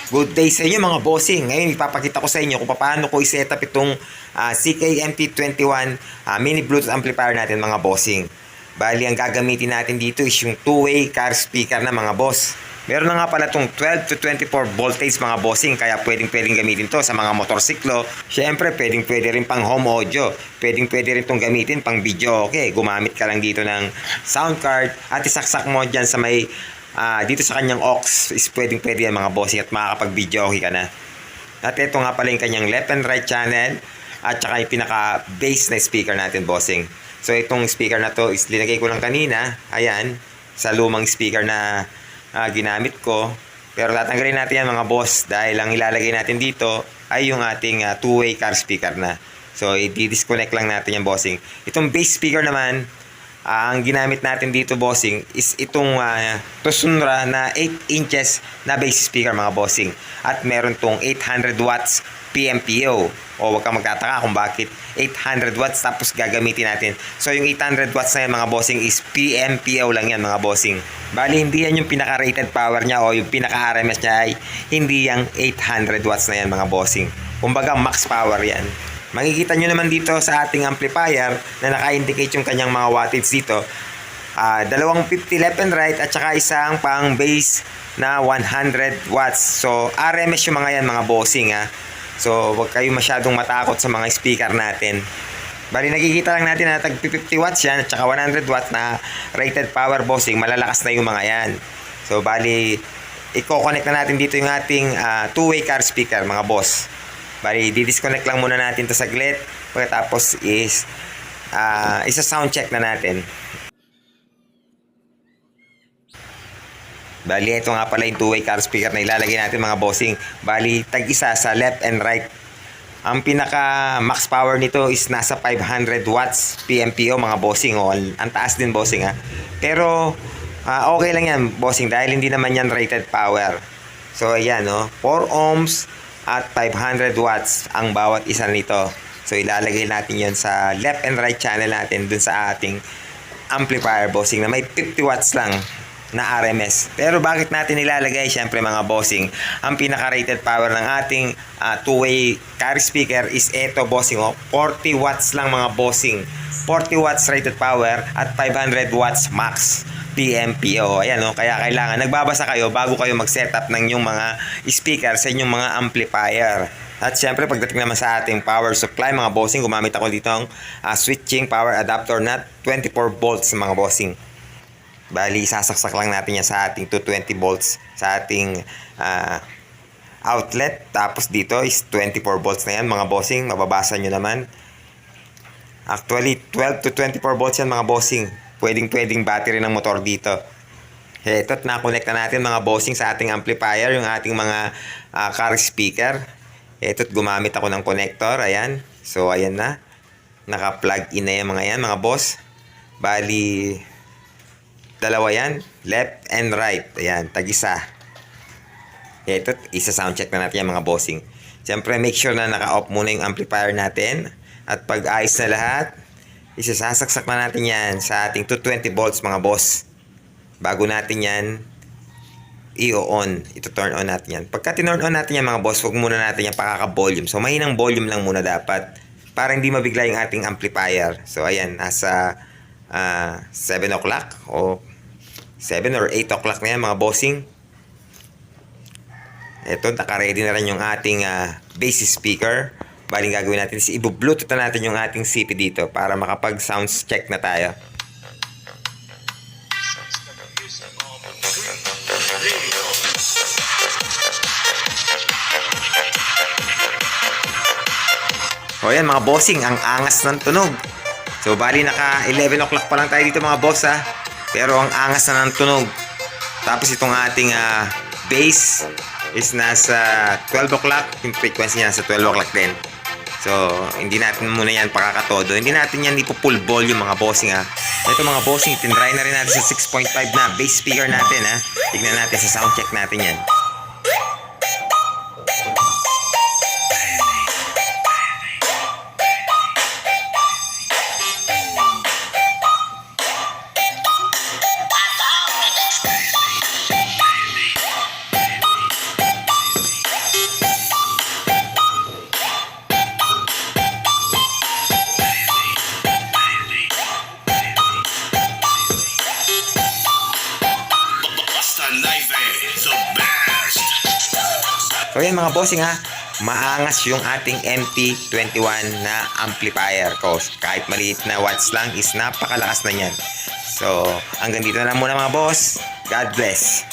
Good day sa inyo mga bossing. Ngayon ipapakita ko sa inyo kung paano ko i-set up itong CKMP21 mini Bluetooth amplifier natin mga bossing. Bali ang gagamitin natin dito is yung two-way car speaker na mga boss. Meron na nga pala itong 12 to 24 voltage mga bossing, kaya pwedeng gamitin to sa mga motorsiklo. Siyempre pwedeng rin pang home audio. Pwedeng rin itong gamitin pang video. Okay, gumamit ka lang dito ng sound card at isaksak mo dyan sa may dito sa kanyang aux is pwede yan mga bossing at makakapag-video okay ka na. At ito nga pala yung kanyang left and right channel at saka yung pinaka-bass na speaker natin bossing. So itong speaker na to is linagay ko lang kanina, ayan, sa lumang speaker na ginamit ko. Pero tatanggalin natin yan mga boss dahil ang ilalagay natin dito ay yung ating two-way car speaker na. So i-disconnect lang natin yan bossing. Itong bass speaker naman, ang ginamit natin dito bossing is itong Tucson na 8 inches na bass speaker mga bossing. At meron tong 800 watts PMPO. O wag kang magtataka kung bakit 800 watts tapos gagamitin natin. So yung 800 watts na yan mga bossing is PMPO lang yan mga bossing. Bali hindi yan yung pinaka-rated power niya o yung pinaka-RMS niya ay hindi yung 800 watts na yan mga bossing. Kumbaga max power yan. Makikita nyo naman dito sa ating amplifier na naka-indicate yung kanyang mga wattage dito. Dalawang 50 left and right at saka isang pang bass na 100 watts. So RMS yung mga yan mga bossing ha. So huwag kayo masyadong matakot sa mga speaker natin. Bali nakikita lang natin na tag 50 watts yan at saka 100 watts na rated power bossing. Malalakas na yung mga yan. So bali i-connect na natin dito yung ating two-way car speaker mga boss. Bali, di-disconnect lang muna natin to saglit. Pagkatapos is isa-sound check na natin. Bali, ito nga pala yung two-way car speaker na ilalagay natin mga bossing. Bali, tag-isa sa left and right. Ang pinaka-max power nito is nasa 500 watts PMPO mga bossing. O, ang taas din bossing ha. Pero, okay lang yan bossing dahil hindi naman yan rated power. So, ayan no. 4 ohms at 500 watts ang bawat isa nito. So ilalagay natin yon sa left and right channel natin dun sa ating amplifier bossing na may 50 watts lang na RMS. Pero bakit natin ilalagay? Siyempre mga bossing, ang pinaka-rated power ng ating two-way car speaker is eto bossing 40 watts lang mga bossing. 40 watts rated power at 500 watts max PMPO. Ayan o, kaya kailangan nagbabasa kayo bago kayo mag-setup ng inyong mga speaker sa inyong mga amplifier. At syempre pagdating naman sa ating power supply mga bossing, gumamit ako dito ng switching power adapter na 24 volts mga bossing. Bali sasaksak lang natin yan sa ating 220 volts sa ating outlet. Tapos dito is 24 volts na yan mga bossing, mababasa nyo naman. Actually 12 to 24 volts yan mga bossing. Pwedeng battery ng motor dito. Ito, na-connect na natin mga bossing sa ating amplifier, yung ating mga car speaker. Ito, gumamit ako ng connector. Ayan. So, ayan na. Naka-plug in na yung mga yan, mga boss. Bali, dalawa yan. Left and right. Ayan, tag-isa. Ito, isa-sound check na natin yan mga bossing. Siyempre, make sure na naka-off muna yung amplifier natin. At pag ayos na lahat, isasaksak na natin yan sa ating 220 volts mga boss. Bago natin yan i-on, ito-turn on natin yan. Pagka tinurn on natin yan mga boss, huwag muna natin yan pakaka-volume. So mahinang volume lang muna dapat para hindi mabigla yung ating amplifier. So ayan, nasa 7 o'clock o 7 or 8 o'clock na yan mga bossing. Ito, naka-ready na rin yung ating bass speaker. Baling gagawin natin is i-bluetooth na natin yung ating CP dito para makapag-sounds check na tayo. O yan mga bossing, ang angas ng tunog. So bali naka 11 o'clock pa lang tayo dito mga boss ha. Pero ang angas na ng tunog. Tapos itong ating bass is nasa 12 o'clock. Yung frequency niya nasa 12 o'clock din. So, hindi natin muna yan pakakatodo. Hindi natin yan ipo-full volume mga bossing ha. Ito mga bossing, tinry na rin natin sa 6.5 na bass speaker natin ha. Tignan natin sa sound check natin yan. So yan mga bossing ha, maangas yung ating MT21 na amplifier ko. Kahit maliit na watts lang is napakalakas na yan. So hanggang dito na lang muna mga boss. God bless.